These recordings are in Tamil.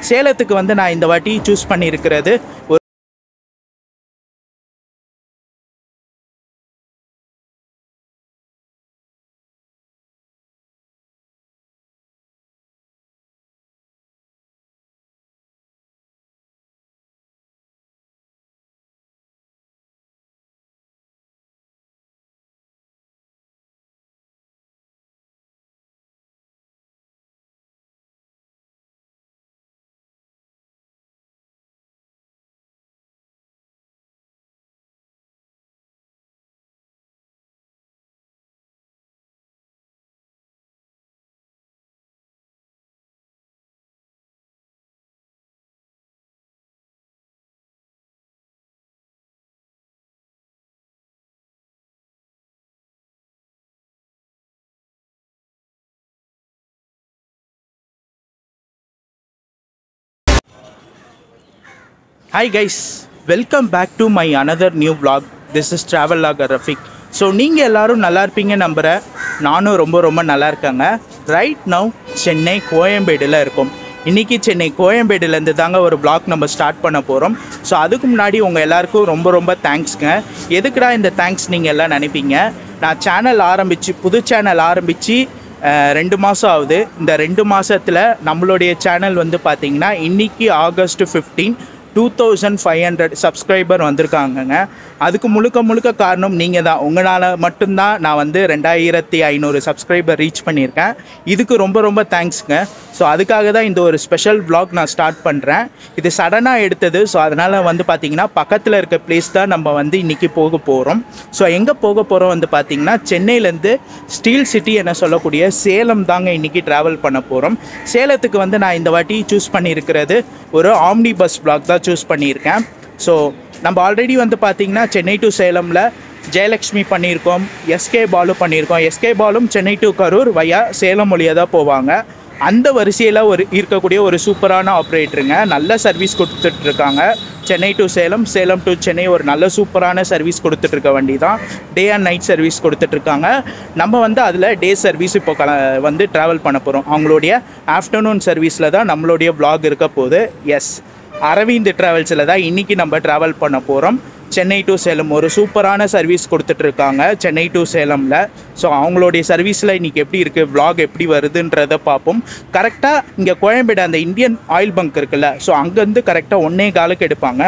சேலத்துக்கு வந்து நான் இந்த வாட்டி சூஸ் பண்ணியிருக்கிறது ஒரு Hi guys, welcome back to my another new vlog. This is travel logger Rafiq. So நீங்கள் எல்லோரும் நல்லா இருப்பீங்க நம்புகிறேன். நானும் ரொம்ப நல்லா இருக்காங்க. ரைட் நவ் சென்னை கோயம்பேடில் இருக்கும். இன்றைக்கி சென்னை கோயம்பேடுலேருந்து தாங்க ஒரு vlog நம்ம ஸ்டார்ட் பண்ண போகிறோம். ஸோ அதுக்கு முன்னாடி உங்கள் எல்லாருக்கும் ரொம்ப தேங்க்ஸ்ங்க. எதுக்குடா இந்த தேங்க்ஸ் நீங்கள் எல்லாம் நினைப்பீங்க. நான் புது சேனல் ஆரம்பித்து 2 மாதம் ஆகுது. இந்த 2 மாதத்தில் நம்மளுடைய சேனல் வந்து பார்த்திங்கன்னா இன்றைக்கி August 15 2500 சப்ஸ்கிரைபர் வந்திருக்காங்கங்க. அதுக்கு முழுக்க காரணம் நீங்கள் தான். உங்களால் மட்டும்தான் நான் வந்து 2500 சப்ஸ்கிரைபர் ரீச் பண்ணியிருக்கேன். இதுக்கு ரொம்ப தேங்க்ஸுங்க. ஸோ அதுக்காக தான் இந்த ஒரு ஸ்பெஷல் vlog நான் ஸ்டார்ட் பண்ணுறேன். இது சடனாக எடுத்தது. ஸோ அதனால் வந்து பார்த்திங்கன்னா பக்கத்தில் இருக்க பிளேஸ் தான் நம்ம வந்து இன்றைக்கி போக போகிறோம். ஸோ எங்கே போக போகிறோம் வந்து பார்த்திங்கன்னா சென்னையிலேருந்து ஸ்டீல் சிட்டி என சொல்லக்கூடிய சேலம் தாங்க இன்றைக்கி ட்ராவல் பண்ண போகிறோம். சேலத்துக்கு வந்து நான் இந்த வாட்டி சூஸ் பண்ணியிருக்கிறது ஒரு ஆம்னி பஸ் vlog தான் சூஸ் பண்ணியிருக்கேன். ஸோ நம்ம ஆல்ரெடி வந்து பார்த்திங்கன்னா சென்னை டு சேலமில் ஜெயலக்ஷ்மி பண்ணியிருக்கோம், எஸ்கே பாலு பண்ணியிருக்கோம். எஸ்கே பாலும் சென்னை டு கரூர் வயா சேலம் வழியாக தான் போவாங்க. அந்த வரிசையில் இருக்கக்கூடிய ஒரு சூப்பரான ஆப்ரேட்டருங்க. நல்ல சர்வீஸ் கொடுத்துட்ருக்காங்க. சென்னை டு சேலம், சேலம் டு சென்னை ஒரு நல்ல சூப்பரான சர்வீஸ் கொடுத்துட்ருக்க வண்டி தான். டே அண்ட் நைட் சர்வீஸ் கொடுத்துட்ருக்காங்க. நம்ம வந்து அதில் டே சர்வீஸ் இப்போ வந்து ட்ராவல் பண்ண போகிறோம். அவங்களுடைய ஆஃப்டர்நூன் சர்வீஸில் தான் நம்மளுடைய vlog இருக்க போகுது. எஸ், அரவிந்த் ட்ராவல்ஸில் தான் இன்றைக்கி நம்ம ட்ராவல் பண்ண போகிறோம். சென்னை டு சேலம் ஒரு சூப்பரான சர்வீஸ் கொடுத்துட்ருக்காங்க சென்னை டு சேலமில். ஸோ அவங்களுடைய சர்வீஸில் இன்றைக்கி எப்படி இருக்குது, vlog எப்படி வருதுன்றதை பார்ப்போம். கரெக்டாக இங்கே கோயம்பேடு அந்த இந்தியன் ஆயில் பங்க் இருக்குல்ல, ஸோ அங்கேருந்து கரெக்டாக 1:15 எடுப்பாங்க.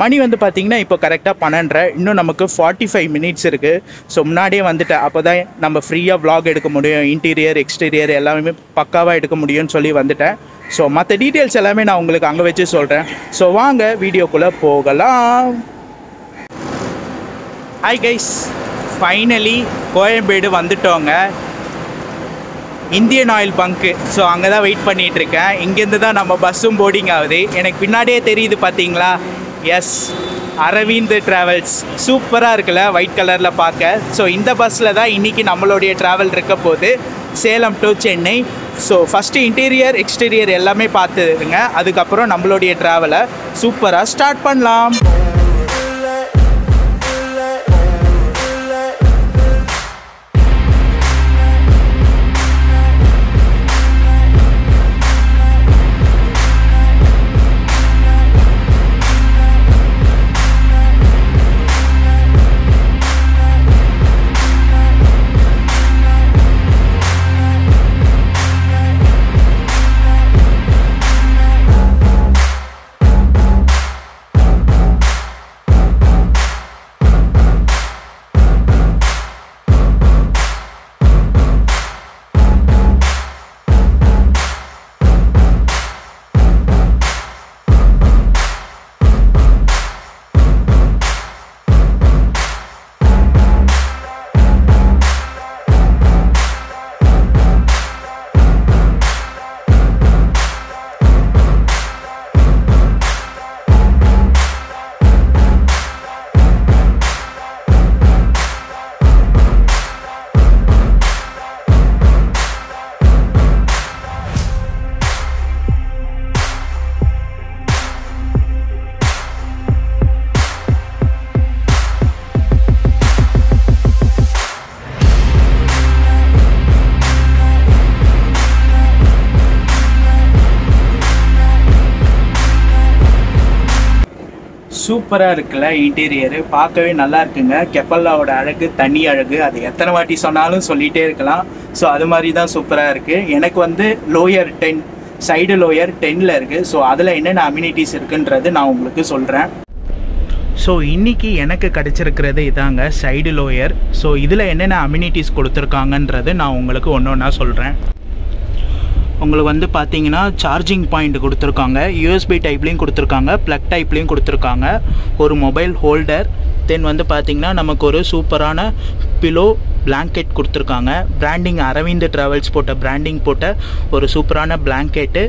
மணி வந்து பார்த்திங்கன்னா இப்போ கரெக்டாக 12:30. இன்னும் நமக்கு 45 minutes இருக்குது. ஸோ முன்னாடியே வந்துட்டேன். அப்போ தான் நம்ம ஃப்ரீயாக vlog எடுக்க முடியும். இன்டீரியர் எக்ஸ்டீரியர் எல்லாமே பக்காவாக எடுக்க முடியும்னு சொல்லி வந்துட்டேன். ஸோ மற்ற டீட்டெயில்ஸ் எல்லாமே நான் உங்களுக்கு அங்கே வச்சு சொல்கிறேன். ஸோ வாங்க வீடியோக்குள்ளே போகலாம். ஹாய் கைஸ், ஃபைனலி கோயம்பேடு வந்துட்டோங்க. Indian oil bunk. ஸோ அங்கே தான் வெயிட் பண்ணிகிட்ருக்கேன். இங்கேருந்து தான் நம்ம பஸ்ஸும் போர்டிங் ஆகுது. எனக்கு பின்னாடியே தெரியுது பார்த்தீங்களா. Yes, Aravind travels. சூப்பராக இருக்குல்ல, ஒயிட் கலரில் பார்க்க. ஸோ இந்த பஸ்ஸில் தான் இன்றைக்கி நம்மளுடைய ட்ராவல் இருக்க போது Salem to Chennai. So first interior exterior எல்லாமே பார்த்துருங்க. அதுக்கப்புறம் நம்மளுடைய ட்ராவலை சூப்பராக ஸ்டார்ட் பண்ணலாம். சூப்பராக இருக்குல்ல இன்டீரியரு, பார்க்கவே நல்லா இருக்குங்க. கெப்பல்லாவோட அழகு தனி அழகு, அது எத்தனை வாட்டி சொன்னாலும் சொல்லிகிட்டே இருக்கலாம். ஸோ அது மாதிரி தான் சூப்பராக இருக்குது. எனக்கு வந்து லோயர் 10 சைடு லோயர் 10ல் இருக்குது. ஸோ அதில் என்னென்ன அம்யூனிட்டிஸ் இருக்குன்றது நான் உங்களுக்கு சொல்கிறேன். ஸோ இன்றைக்கி எனக்கு கிடச்சிருக்கிறது இதாங்க சைடு லோயர். ஸோ இதில் என்னென்ன அம்யூனிட்டிஸ் கொடுத்துருக்காங்கன்றது நான் உங்களுக்கு ஒன்று ஒன்றா சொல்கிறேன். உங்களுக்கு வந்து பார்த்தீங்கன்னா சார்ஜிங் பாயிண்ட் கொடுத்துருக்காங்க, யூஎஸ்பி டைப்லேயும் கொடுத்துருக்காங்க, ப்ளக் டைப்லேயும் கொடுத்துருக்காங்க, ஒரு மொபைல் ஹோல்டர், தென் வந்து பார்த்திங்கன்னா நமக்கு ஒரு சூப்பரான பிலோ பிளாங்கெட் கொடுத்துருக்காங்க. பிராண்டிங் அரவிந்த் ட்ராவல்ஸ் போட்ட பிராண்டிங் போட்ட ஒரு சூப்பரான பிளாங்கெட்டு,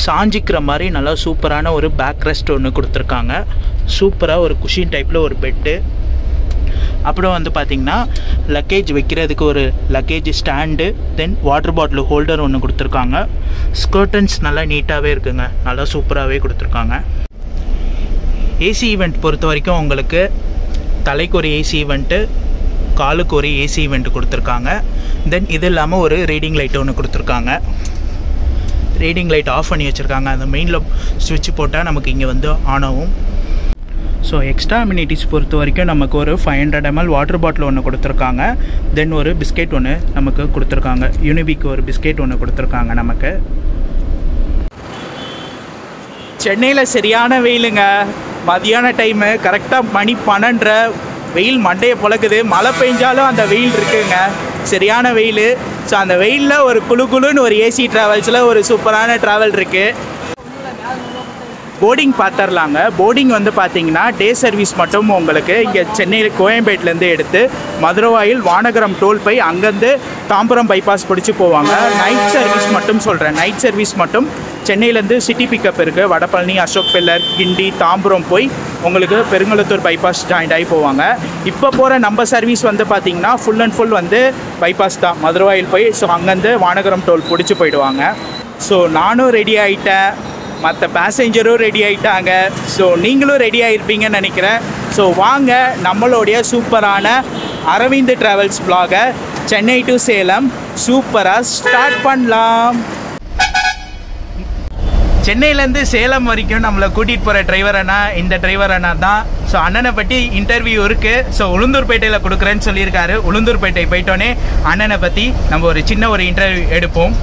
சாஞ்சிக்கிற மாதிரி நல்லா சூப்பரான ஒரு பேக் ரெஸ்ட் ஒன்று கொடுத்துருக்காங்க. சூப்பராக ஒரு குஷின் டைப்பில் ஒரு பெட்டு. அப்புறம் வந்து பார்த்திங்கன்னா லக்கேஜ் வைக்கிறதுக்கு ஒரு லக்கேஜ் ஸ்டாண்டு, தென் வாட்டர் பாட்டில் ஹோல்டர் ஒன்று கொடுத்துருக்காங்க. ஸ்கர்டன்ஸ் நல்லா நீட்டாகவே இருக்குங்க, நல்லா சூப்பராகவே கொடுத்துருக்காங்க. ஏசி ஈவெண்ட் பொறுத்த வரைக்கும் உங்களுக்கு தலைக்கு ஒரு ஏசி ஈவெண்ட்டு, காலுக்கு ஒரு ஏசி ஈவெண்ட் கொடுத்துருக்காங்க. தென் இது இல்லாமல் ஒரு ரீடிங் லைட் ஒன்று கொடுத்துருக்காங்க. ரீடிங் லைட் ஆஃப் பண்ணி வச்சுருக்காங்க, அந்த மெயினில் ஸ்விட்ச் போட்டால் நமக்கு இங்கே வந்து ஆன் ஆகும். ஸோ எக்ஸ்ட்ரா அம்யூனிட்டிஸ் பொறுத்த வரைக்கும் நமக்கு ஒரு 500 ml வாட்டர் பாட்டில் ஒன்று கொடுத்துருக்காங்க. தென் ஒரு பிஸ்கெட் ஒன்று நமக்கு கொடுத்துருக்காங்க, யூனிபிக்கு ஒரு பிஸ்கெட் ஒன்று கொடுத்துருக்காங்க நமக்கு. சென்னையில் சரியான வெயிலுங்க, மதியான டைமு கரெக்டாக மணி 12:30, வெயில் மண்டையை பொழக்குது. மழை பெஞ்சாலும் அந்த வெயில் இருக்குங்க, சரியான வெயில். ஸோ அந்த வெயிலில் ஒரு குழுன்னு ஒரு ஏசி ட்ராவல்ஸில் ஒரு சூப்பரான ட்ராவல் இருக்குது. போர்டிங் பார்த்துடலாங்க. போர்டிங் வந்து பார்த்தீங்கன்னா டே சர்வீஸ் மட்டும் உங்களுக்கு இங்கே சென்னையில் கோயம்பேட்டிலேருந்து எடுத்து மதுரவாயில் வானகரம் டோல் போய் அங்கேருந்து தாம்பரம் பைபாஸ் பிடிச்சி போவாங்க. நைட் சர்வீஸ் மட்டும் சொல்கிறேன், நைட் சர்வீஸ் மட்டும் சென்னையிலேருந்து சிட்டி பிக்கப் இருக்குது, வடபழனி, அசோக் பில்லர், கிண்டி, தாம்பரம் போய் உங்களுக்கு பெருங்குளத்தூர் பைபாஸ் ஜாயிண்ட் ஆகி போவாங்க. இப்போ போகிற நம்ம சர்வீஸ் வந்து பார்த்திங்கன்னா ஃபுல் அண்ட் ஃபுல் வந்து பைபாஸ் தான், மதுரவாயில் போய் ஸோ அங்கேருந்து வானகரம் டோல் பிடிச்சி போயிடுவாங்க. ஸோ நானும் ரெடி ஆகிட்டேன், மற்ற பேசஞ்சரும் ரெடி ஆகிட்டாங்க. ஸோ நீங்களும் ரெடி ஆகிருப்பீங்கன்னு நினைக்கிறேன். ஸோ வாங்க நம்மளுடைய சூப்பரான அரவிந்த் ட்ராவல்ஸ் வ்ளாகை சென்னை டு சேலம் சூப்பராக ஸ்டார்ட் பண்ணலாம். சென்னையிலேருந்து சேலம் வரைக்கும் நம்மளை கூட்டிகிட்டு போகிற டிரைவர் அண்ணா இந்த டிரைவர் அண்ணா தான். ஸோ அண்ணனை பற்றி இன்டர்வியூ இருக்குது. ஸோ உளுந்தூர்பேட்டையில் கொடுக்குறேன்னு சொல்லியிருக்காரு. உளுந்தூர்பேட்டை போயிட்டோன்னே அண்ணனை பற்றி நம்ம ஒரு சின்ன ஒரு இன்டர்வியூ எடுப்போம்.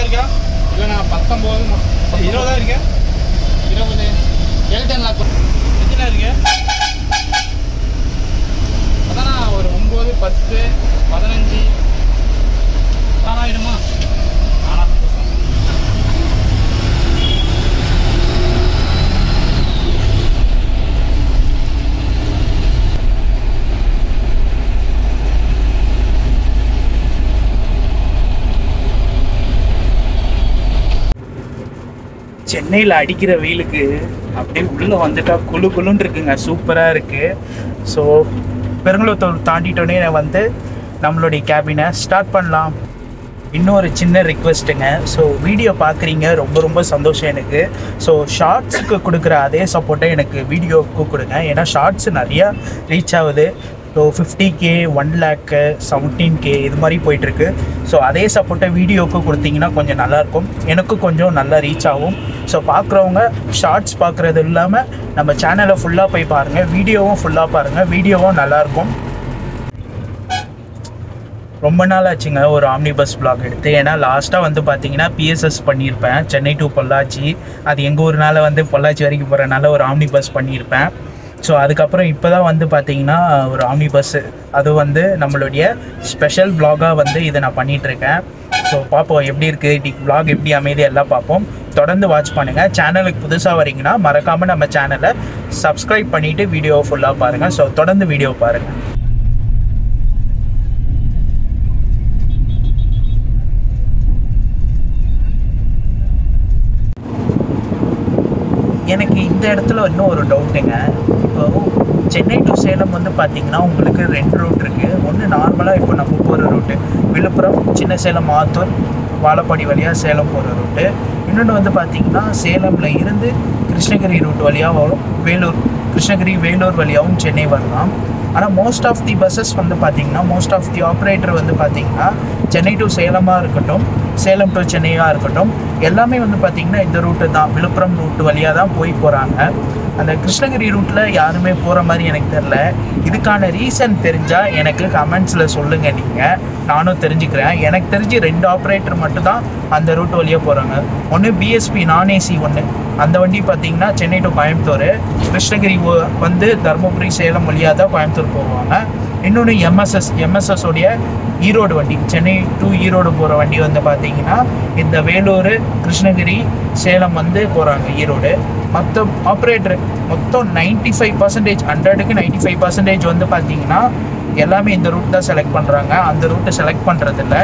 இருக்கா இல்லை நான் 19 20 இருக்கேன். 20 எல்டன் லாக் எத்தனை இருக்கு? அதான் ஒரு 9 10 15 ஆயிடுமா? சென்னையில் அடிக்கிற வெயிலுக்கு அப்படியே உள்ளே வந்துட்டால் குளுன்னு இருக்குங்க, சூப்பராக இருக்குது. ஸோ பெருங்குளத்தூர் தாண்டிட்டோன்னே வந்து நம்மளுடைய கேபினை ஸ்டார்ட் பண்ணலாம். இன்னொரு சின்ன ரிக்வெஸ்ட்டுங்க, ஸோ வீடியோ பார்க்குறீங்க, ரொம்ப சந்தோஷம் எனக்கு. ஸோ ஷார்ட்ஸுக்கு கொடுக்குற அதே சப்போர்ட்டை எனக்கு வீடியோவுக்கு கொடுங்க. ஏன்னா ஷார்ட்ஸு நிறையா ரீச் ஆகுது. ஸோ 50K 1 lakh 17K இது மாதிரி போயிட்டுருக்கு. ஸோ அதே சப்போர்ட்டை வீடியோவுக்கு கொடுத்தீங்கன்னா கொஞ்சம் நல்லாயிருக்கும், எனக்கு கொஞ்சம் நல்லா ரீச் ஆகும். ஸோ பார்க்குறவங்க ஷார்ட்ஸ் பார்க்குறது இல்லாமல் நம்ம சேனலை ஃபுல்லாக போய் பாருங்கள், வீடியோவும் ஃபுல்லாக பாருங்கள், வீடியோவும் நல்லாயிருக்கும். ரொம்ப நாள் ஆச்சுங்க ஒரு ஆம்னி பஸ் வ்ளாக் எடுத்து. ஏன்னா லாஸ்ட்டாக வந்து பார்த்தீங்கன்னா பிஎஸ்எஸ் பண்ணியிருப்பேன், சென்னை டு பொள்ளாச்சி. அது எங்கள் ஊர்னால வந்து பொள்ளாச்சி வரைக்கும் போகிறனால ஒரு ஆம்னி பஸ் பண்ணியிருப்பேன். ஸோ அதுக்கப்புறம் இப்போ தான் வந்து பார்த்திங்கன்னா ஒரு ஆம்னி பஸ்ஸு, அது வந்து நம்மளுடைய ஸ்பெஷல் வ்ளாகாக வந்து இதை நான் பண்ணிகிட்ருக்கேன். ஸோ பார்ப்போம் எப்படி இருக்குது வ்ளாக், எப்படி அமைதி எல்லாம் பார்ப்போம். தொடர்ந்து வாட்ச் பண்ணுங்கள். சேனலுக்கு புதுசாக வரீங்கன்னா மறக்காமல் நம்ம சேனலை சப்ஸ்கிரைப் பண்ணிவிட்டு வீடியோவை ஃபுல்லாக பாருங்கள். ஸோ தொடர்ந்து வீடியோ பாருங்கள். எனக்கு இந்த இடத்துல இன்னும் ஒரு டவுட்டுங்க. இப்போ சென்னை டு சேலம் வந்து பார்த்திங்கன்னா உங்களுக்கு 2 ரூட் இருக்குது. ஒன்று நார்மலாக இப்போ நம்ம போகிற ரூட்டு விழுப்புரம், சின்ன சேலம், ஆத்தூர், வாழப்பாடி வழியாக சேலம் போகிற ரூட்டு. இன்னொன்று வந்து பார்த்திங்கன்னா சேலமில் இருந்து கிருஷ்ணகிரி ரூட் வழியாக வரும், வேலூர் கிருஷ்ணகிரி வேலூர் வழியாகவும் சென்னை வரலாம். ஆனால் மோஸ்ட் ஆஃப் தி பஸ்ஸஸ் வந்து பார்த்திங்கன்னா, மோஸ்ட் ஆஃப் தி ஆப்ரேட்டர் வந்து பார்த்திங்கன்னா சென்னை டு சேலமாக இருக்கட்டும், சேலம் டு சென்னையாக இருக்கட்டும், எல்லாமே வந்து பார்த்திங்கன்னா இந்த ரூட்டு தான், விழுப்புரம் ரூட்டு வழியாக தான் போகிறாங்க. அந்த கிருஷ்ணகிரி ரூட்டில் யாருமே போகிற மாதிரி எனக்கு தெரில. இதுக்கான ரீசன் தெரிஞ்சால் எனக்கு கமெண்ட்ஸில் சொல்லுங்கள் நீங்கள், நானும் தெரிஞ்சுக்கிறேன். எனக்கு தெரிஞ்சு 2 ஆப்ரேட்டர் மட்டும்தான் அந்த ரூட் வழியாக போகிறாங்க. ஒன்று பிஎஸ்பி நான் ஏசி ஒன்று, அந்த வண்டி பார்த்திங்கன்னா சென்னை டு கோயம்புத்தூர், கிருஷ்ணகிரி வந்து தருமபுரி சேலம் வழியாக தான் கோயம்புத்தூர் போவாங்க. இன்னொன்று எம்எஸ்எஸ் உடைய ஈரோடு வண்டி, சென்னை டு ஈரோடு போகிற வண்டி வந்து பார்த்திங்கன்னா இந்த வேலூர், கிருஷ்ணகிரி, சேலம் வந்து போகிறாங்க ஈரோடு. மற்ற ஆப்ரேட்டர் மொத்தம் 95%, 100க்கு 95% வந்து பார்த்திங்கன்னா எல்லாமே இந்த ரூட் தான் செலக்ட் பண்ணுறாங்க. அந்த ரூட்டை செலக்ட் பண்ணுறதில்ல.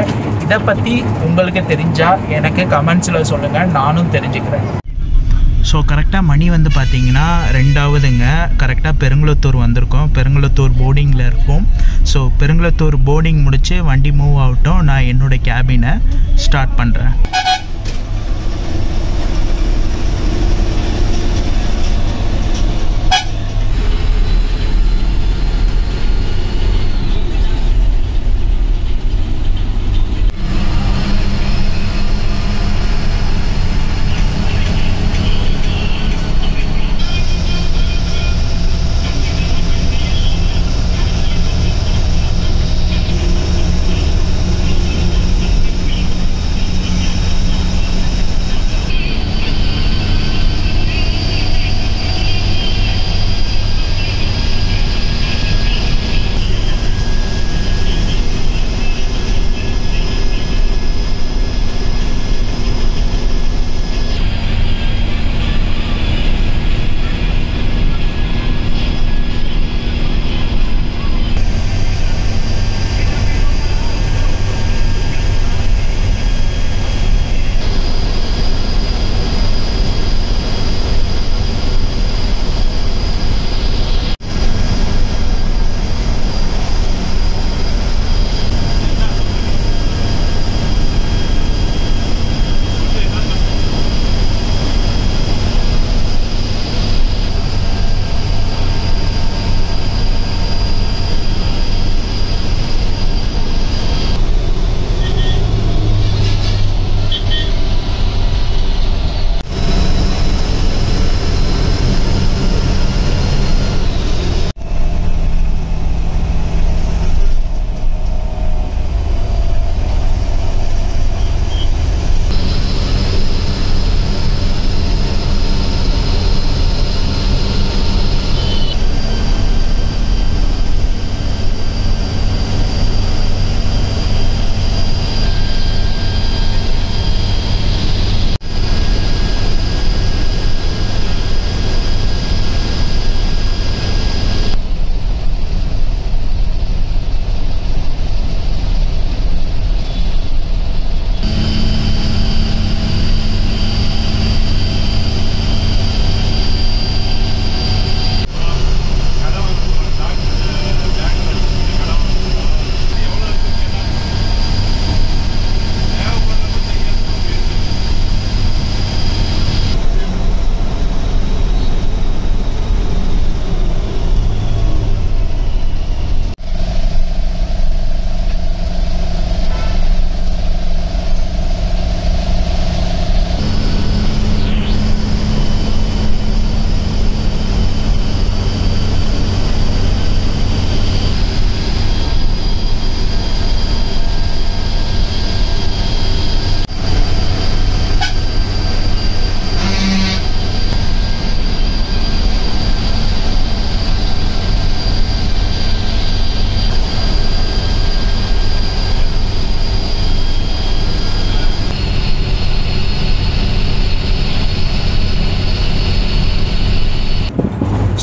இதை பற்றி உங்களுக்கு தெரிஞ்சால் எனக்கு கமெண்ட்ஸில் சொல்லுங்கள், நானும் தெரிஞ்சுக்கிறேன். ஸோ கரெக்டாக மணி வந்து பார்த்திங்கன்னா 2ஆவதுங்க. கரெக்டாக பெருங்குளத்தூர் வந்திருக்கோம். பெருங்குளத்தூர் போர்டிங்கில் இருக்கும். ஸோ பெருங்குளத்தூர் போர்டிங் முடித்து வண்டி மூவ் ஆகட்டும், நான் என்னோடய கேபினை ஸ்டார்ட் பண்ணுறேன்.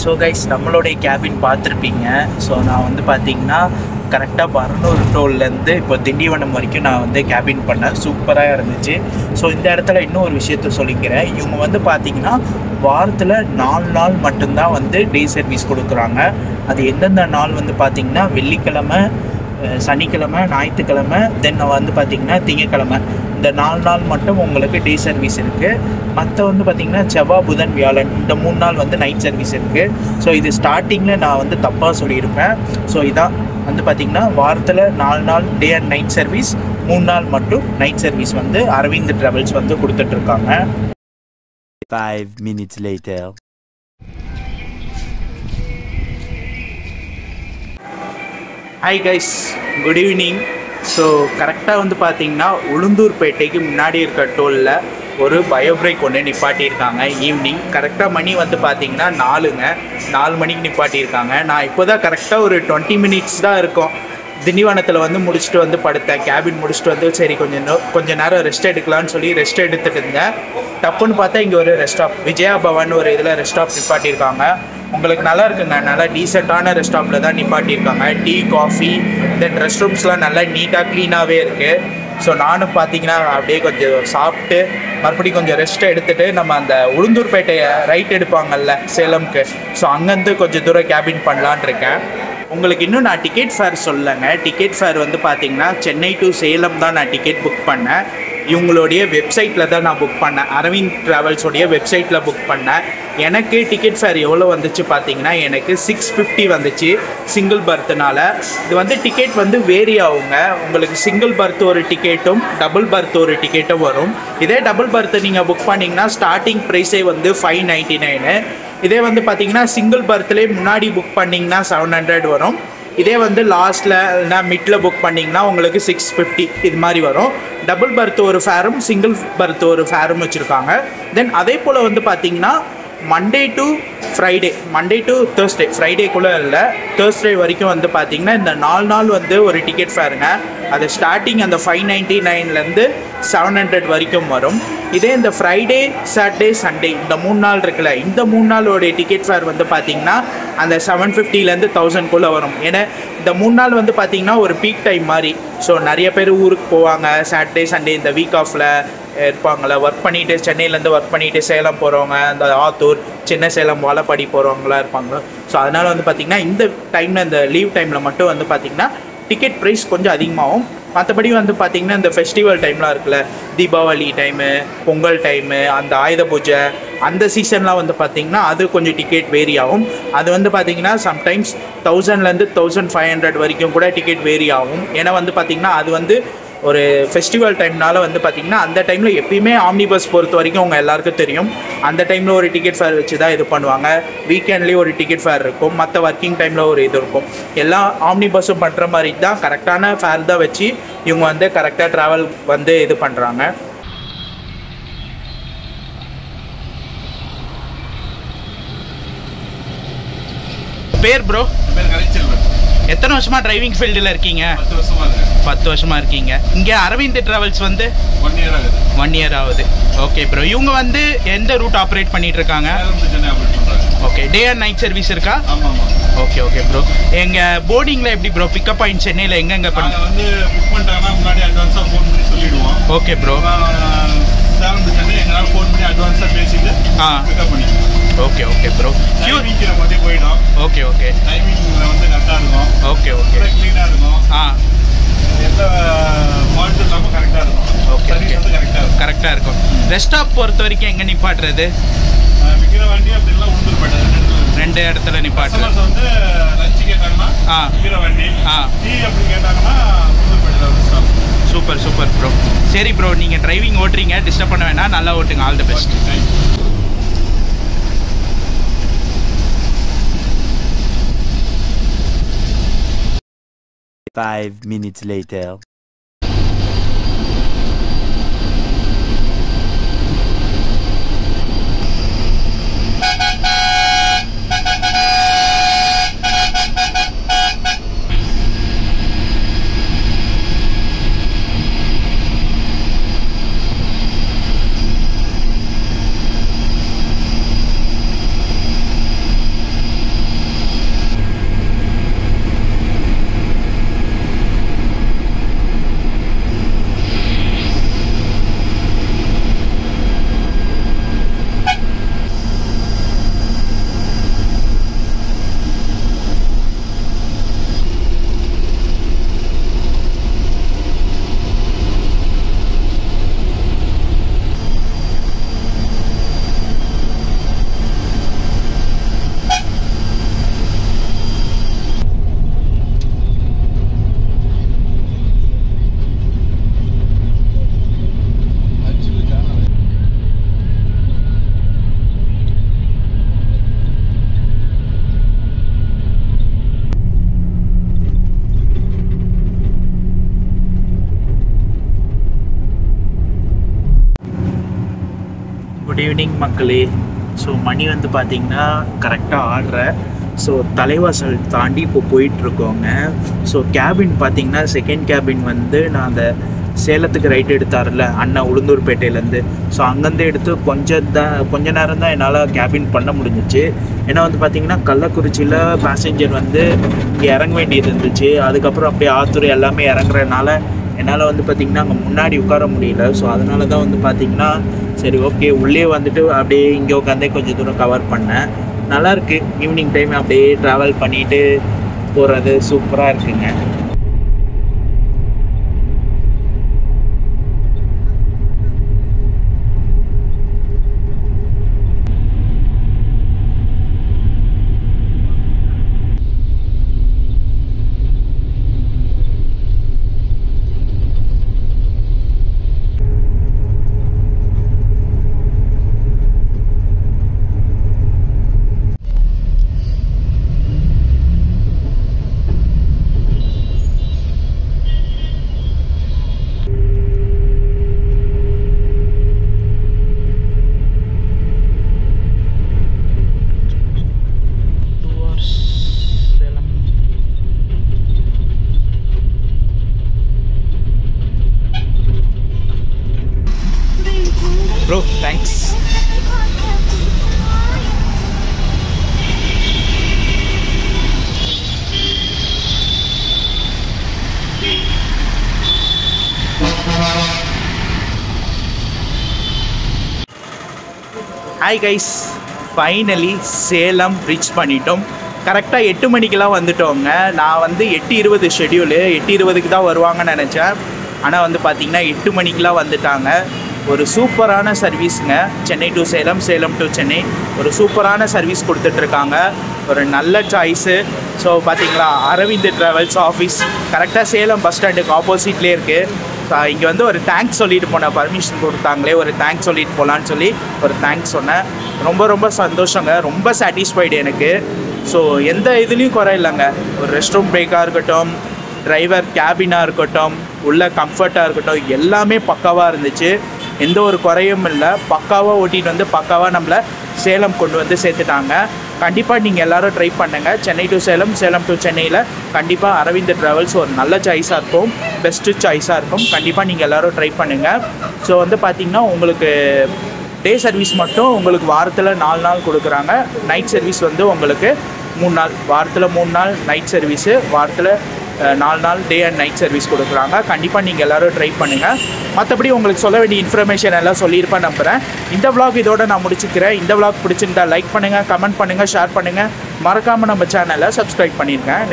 ஸோ கைஸ், நம்மளுடைய கேபின் பார்த்துருப்பீங்க. ஸோ நான் வந்து பார்த்திங்கன்னா கரெக்டாக பர்னூர் டோல்லேருந்து இப்போ திண்டிவனம் வரைக்கும் நான் வந்து கேபின் பண்ணேன். சூப்பராக இருந்துச்சு. ஸோ இந்த இடத்துல இன்னும் ஒரு விஷயத்த சொல்லிக்கிறேன். இவங்க வந்து பார்த்திங்கன்னா வாரத்தில் 4 நாள் மட்டும்தான் வந்து டே சர்வீஸ் கொடுக்குறாங்க. அது எந்தெந்த நாள் வந்து பார்த்திங்கன்னா வெள்ளிக்கிழமை, சனிக்கிழமை, ஞாயிற்றுக்கிழமை, தென் வந்து பார்த்திங்கன்னா திங்கக்கிழமை. இந்த 4 நாள் மட்டும் உங்களுக்கு டே சர்வீஸ் இருக்குது. மற்ற வந்து பார்த்திங்கன்னா செவ்வாய், புதன், வியாழன் இந்த 3 நாள் வந்து நைட் சர்வீஸ் இருக்குது. ஸோ இது ஸ்டார்டிங்கில் நான் வந்து தப்பாக சொல்லியிருப்பேன். ஸோ இதான் வந்து பார்த்திங்கன்னா வாரத்தில் 4 நாள் டே அண்ட் நைட் சர்வீஸ், 3 நாள் மட்டும் நைட் சர்வீஸ் வந்து அரவிந்த் ட்ராவல்ஸ் வந்து கொடுத்துட்ருக்காங்க. 5 minutes later. Hi guys, good evening. So கரெக்டாக வந்து பார்த்திங்கன்னா உளுந்தூர்பேட்டைக்கு முன்னாடி இருக்க டோலில் ஒரு பயோ பிரேக் ஒன்று நிப்பாட்டியிருக்காங்க. ஈவினிங் கரெக்டாக மணி வந்து பார்த்திங்கன்னா 4 மணிக்கு நிப்பாட்டியிருக்காங்க. நான் இப்போ தான் கரெக்டாக ஒரு 20 மினிட்ஸ் தான் இருக்கும் திண்டிவனத்தில் வந்து முடிச்சுட்டு வந்து படுத்தேன். கேபின் முடிச்சுட்டு வந்து சரி கொஞ்சம் நேரம் ரெஸ்ட் எடுக்கலான்னு சொல்லி ரெஸ்ட் எடுத்துகிட்டு இருந்தேன். டப்புன்னு பார்த்தா இங்கே ஒரு ரெஸ்ட் ஸ்டாப், விஜயா பவன் ஒரு இதில் ரெஸ்ட் ஸ்டாப் நிப்பாட்டியிருக்காங்க. உங்களுக்கு நல்லா இருக்குங்க, நல்லா டீசெண்டான ரெஸ்ட் ஸ்டாப்பில் தான் நிப்பாட்டியிருக்காங்க. டீ, காஃபி, தென் ரெஸ்ட் ரூம்ஸ்லாம் நல்லா நீட்டாக க்ளீனாகவே இருக்குது. ஸோ நானும் பார்த்தீங்கன்னா அப்படியே கொஞ்சம் சாப்பிட்டு மறுபடியும் கொஞ்சம் ரெஸ்ட் எடுத்துகிட்டு நம்ம அந்த உளுந்தூர்பேட்டையை ரைட் எடுப்பாங்கல்ல சேலம்க்கு, ஸோ அங்கேருந்து கொஞ்சம் தூரம் கேபின் பண்ணலான் இருக்கேன். உங்களுக்கு இன்னும் நான் டிக்கெட் ஃபேர் சொல்லலைங்க. டிக்கெட் ஃபேர் வந்து பார்த்திங்கன்னா சென்னை டு சேலம் தான் நான் டிக்கெட் புக் பண்ணேன். இவங்களுடைய வெப்சைட்டில் தான் நான் புக் பண்ணேன், அரவிந்த் ட்ராவல்ஸோடைய வெப்சைட்டில் புக் பண்ணேன். எனக்கு டிக்கெட் ஃபேர் எவ்வளோ வந்துச்சு பார்த்தீங்கன்னா எனக்கு 650 வந்துச்சு சிங்கிள் பர்த்துனால. இது வந்து டிக்கெட் வந்து வேரி ஆகுங்க. உங்களுக்கு சிங்கிள் பர்த் ஒரு டிக்கெட்டும் டபுள் பர்த் ஒரு டிக்கெட்டும் வரும். இதே டபுள் பர்த்து நீங்கள் புக் பண்ணிங்கன்னா ஸ்டார்டிங் ப்ரைஸே வந்து 599. இதே வந்து பார்த்தீங்கன்னா சிங்கிள் பர்த்லேயே முன்னாடி புக் பண்ணிங்கன்னா 700 வரும். இதே வந்து லாஸ்ட்டில் இல்லைனா மிட்டில் புக் பண்ணிங்கன்னா உங்களுக்கு 650 இது மாதிரி வரும். டபுள் பர்த் ஒரு ஃபேரும் சிங்கிள் பர்த் ஒரு ஃபேரும் வச்சுருக்காங்க. தென் அதே போல் வந்து பார்த்திங்கன்னா Monday to Friday, Monday to Thursday, ஃப்ரைடேக்குள்ளே இல்லை தேர்ஸ்டே வரைக்கும் வந்து பார்த்திங்கன்னா இந்த 4 நாள் வந்து ஒரு டிக்கெட் ஃபேருங்க. அது ஸ்டார்டிங் அந்த 599லேருந்து 700 வரைக்கும் வரும். இதே இந்த ஃப்ரைடே, சாட்டர்டே, சண்டே இந்த 3 நாள் இருக்குல்ல, இந்த 3 நாளோடைய டிக்கெட் ஃபேர் வந்து பார்த்திங்கன்னா அந்த 750லேருந்து 1000குள்ளே வரும். ஏன்னா இந்த 3 நாள் வந்து பார்த்திங்கன்னா ஒரு பீக் டைம் மாதிரி. ஸோ நிறைய பேர் ஊருக்கு போவாங்க சாட்டர்டே, சண்டே இந்த வீக் ஆஃபில் இருப்பாங்கள, ஒர்க் பண்ணிவிட்டு சென்னையிலேருந்து ஒர்க் பண்ணிவிட்டு சேலம் போகிறவங்க, இந்த ஆத்தூர், சின்ன சேலம், வாழப்பாடி போகிறவங்களாம் இருப்பாங்க. ஸோ அதனால் வந்து பார்த்திங்கன்னா இந்த டைமில் இந்த லீவ் டைமில் மட்டும் வந்து பார்த்திங்கன்னா டிக்கெட் ப்ரைஸ் கொஞ்சம் அதிகமாகும். மற்றபடி வந்து பார்த்திங்கன்னா இந்த ஃபெஸ்டிவல் டைம்லாம் இருக்குல்ல, தீபாவளி டைமு, பொங்கல் டைமு, அந்த ஆயுத பூஜை அந்த சீசன்லாம் வந்து பார்த்திங்கன்னா அது கொஞ்சம் டிக்கெட் வேரி ஆகும். அது வந்து பார்த்திங்கன்னா சம்டைம்ஸ் 1000லேருந்து 1500 வரைக்கும் கூட டிக்கெட் வேரி ஆகும். ஏன்னா வந்து பார்த்திங்கன்னா அது வந்து ஒரு ஃபெஸ்டிவல் டைம்னால வந்து பார்த்திங்கன்னா அந்த டைமில் எப்பயுமே ஆம்னி பஸ் பொறுத்த வரைக்கும் அவங்க எல்லாருக்கும் தெரியும், அந்த டைமில் ஒரு டிக்கெட் ஃபேர் வச்சு தான் இது பண்ணுவாங்க. வீக்கெண்ட்லேயும் ஒரு டிக்கெட் ஃபேர் இருக்கும், மற்ற ஒர்க்கிங் டைமில் ஒரு இது இருக்கும். எல்லா ஆம்னி பஸ்ஸும் பண்ணுற மாதிரி தான் கரெக்டான ஃபேர் தான் வச்சு இவங்க வந்து கரெக்டாக ட்ராவல் வந்து இது பண்ணுறாங்க. பேர் ப்ரோ? எத்தனை வருஷமா டிரைவிங் ஃபீல்டில் இருக்கீங்க? 10 வருஷமா இருக்கு. 10 வருஷமா இருக்கீங்க. இங்கே அரவிந்த் ட்ராவல்ஸ் வந்து 1 இயர் ஆகுது. 1 இயர் ஆகுது. Okay bro. இவங்க வந்து எந்த ரூட் ஆப்ரேட் பண்ணிட்டு இருக்காங்க? Okay. Day and night service இருக்கா? ஆமாம். Okay okay bro. எங்கள் போர்டிங்கில் எப்படி ப்ரோ பிக்கப் பாயிண்ட் சென்னையில் எங்கெங்கே பண்ண வந்து புக் பண்ணிட்டாங்கன்னா முன்னாடி அட்வான்ஸாக ஃபோன் பண்ணி சொல்லிடுவோம். Okay bro. Salem to Chennai எங்களால் ஃபோன் பண்ணி அட்வான்ஸாக பேசிட்டு பிக்கப் பண்ணிடுவோம். Okay okay bro. டைமிங்க்கு நம்ம போயிடும். Okay okay. டைமிங்கில் வந்து கரெக்டாக இருக்கும். Okay okay. க்ளீனாக இருக்கும். எந்த ஃபால்ட்டும் இல்லாமல் கரெக்டாக இருக்கும். ஓகே சர்வீஸ் வந்து கரெக்டாக இருக்கும். கரெக்டாக இருக்கும். ரெஸ்ட் ஸ்டாப் பொறுத்த வரைக்கும் எங்கே நிப்பாட்டுறது? விற்கிற வண்டி அப்படிலாம் உளுந்தூர்பேட்டை 2 இடத்துல நிப்பாட்டுறது. வந்து லஞ்சு கேட்டாங்கன்னா விற்கிற வண்டி, டீ அப்படி கேட்டாங்கன்னா உளுந்தூர்பேட்டையில் ஒரு ஸ்டாப். Super super bro. சரி ப்ரோ, நீங்கள் டிரைவிங் ஓட்டுறீங்க, டிஸ்டர்ப் பண்ண வேணாம், நல்லா ஓட்டுங்க. All the best. 5 minutes later. Good evening மக்களே. ஸோ மணி வந்து பார்த்திங்கன்னா கரெக்டாக 6:30. ஸோ தலைவாசல் தாண்டி இப்போ போயிட்டுருக்கோங்க. ஸோ கேபின் பார்த்திங்கன்னா செகண்ட் கேபின் வந்து நான் அந்த சேலத்துக்கு ரைட் எடுத்தார்ல அண்ணா உளுந்தூர்பேட்டையிலேருந்து, ஸோ அங்கேருந்து எடுத்து கொஞ்ச நேரம் தான் என்னால் கேபின் பண்ண முடிஞ்சிச்சு. ஏன்னா வந்து பார்த்திங்கன்னா கள்ளக்குறிச்சியில் பேசஞ்சர் வந்து இங்கே இறங்க வேண்டியது இருந்துச்சு. அதுக்கப்புறம் அப்படியே ஆத்தூர் எல்லாமே இறங்குறதுனால என்னால் வந்து பார்த்திங்கன்னா அங்கே முன்னாடி உட்கார முடியல. ஸோ அதனால தான் வந்து பார்த்திங்கன்னா சரி ஓகே உள்ளே வந்துட்டு அப்படியே இங்கே உட்காந்தே கொஞ்சம் தூரம் கவர் பண்ணேன். நல்லாயிருக்கு. ஈவினிங் டைம் அப்படியே ட்ராவல் பண்ணிவிட்டு போகிறது சூப்பராக இருக்குங்க. Bro, thanks. Hi guys, finally Salem reach பண்ணிட்டோம். கரெக்டாக 8 மணிக்கெலாம் வந்துட்டோங்க. நான் வந்து 8:20 ஷெட்யூலு, 8:20க்கு தான் வருவாங்கன்னு நினச்சேன். ஆனால் வந்து பார்த்திங்கன்னா 8 மணிக்கெலாம் வந்துட்டாங்க. ஒரு சூப்பரான சர்வீஸுங்க. சென்னை டு சேலம், சேலம் டு சென்னை ஒரு சூப்பரான சர்வீஸ் கொடுத்துட்ருக்காங்க. ஒரு நல்ல சாய்ஸு. ஸோ பார்த்திங்களா, அரவிந்த் ட்ராவல்ஸ் ஆஃபீஸ் கரெக்டாக சேலம் பஸ் ஸ்டாண்டுக்கு ஆப்போசிட்லேயே இருக்குது. இங்கே வந்து ஒரு தேங்க்ஸ் சொல்லிட்டு போனேன். பர்மிஷன் கொடுத்தாங்களே, ஒரு தேங்க்ஸ் சொல்லிட்டு போகலான்னு சொல்லி ஒரு தேங்க்ஸ் சொன்னேன். ரொம்ப ரொம்ப சந்தோஷங்க. ரொம்ப சாட்டிஸ்ஃபைடு எனக்கு. ஸோ எந்த இதுலேயும் குறை இல்லைங்க. ஒரு ரெஸ்ட் ரூம் பிரேக்காக இருக்கட்டும், டிரைவர் கேபினாக இருக்கட்டும், உள்ள கம்ஃபர்ட்டாக இருக்கட்டும், எல்லாமே பக்காவாக இருந்துச்சு. எந்த ஒரு குறையும் இல்லை. பக்காவாக ஓட்டிகிட்டு வந்து பக்காவாக நம்மளை சேலம் கொண்டு வந்து சேர்த்துட்டாங்க. கண்டிப்பாக நீங்கள் எல்லோரும் ட்ரை பண்ணுங்கள். சென்னை டு சேலம், சேலம் டு சென்னையில் கண்டிப்பாக அரவிந்த் ட்ராவல்ஸ் ஒரு நல்ல சாய்ஸாக இருக்கும், பெஸ்ட்டு சாய்ஸாக இருக்கும். கண்டிப்பாக நீங்கள் எல்லோரும் ட்ரை பண்ணுங்கள். ஸோ வந்து பார்த்திங்கன்னா உங்களுக்கு டே சர்வீஸ் மட்டும் உங்களுக்கு வாரத்தில் 4 நாள் கொடுக்குறாங்க. நைட் சர்வீஸ் வந்து உங்களுக்கு 3 நாள். வாரத்தில் 3 நாள் நைட் சர்வீஸு, வாரத்தில் 4 நாள் டே அண்ட் நைட் சர்வீஸ் கொடுக்குறாங்க. கண்டிப்பாக நீங்கள் எல்லோரும் ட்ரை பண்ணுங்கள். மற்றபடி உங்களுக்கு சொல்ல வேண்டிய இன்ஃபர்மேஷன் எல்லாம் சொல்லியிருப்பேன் நம்புகிறேன். இந்த vlog இதோட நான் முடிச்சுக்கிறேன். இந்த vlog பிடிச்சிருந்தா லைக் பண்ணுங்கள், கமெண்ட் பண்ணுங்கள், ஷேர் பண்ணுங்கள். மறக்காமல் நம்ம சேனலை சப்ஸ்கிரைப் பண்ணியிருக்கேன்.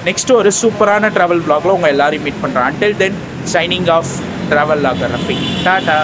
நெக்ஸ்ட்டு ஒரு சூப்பரான ட்ராவல் vlogல உங்கள் எல்லாரையும் மீட் பண்ணுறேன். Until then, signing off, Travel Logger Rafik. Tata.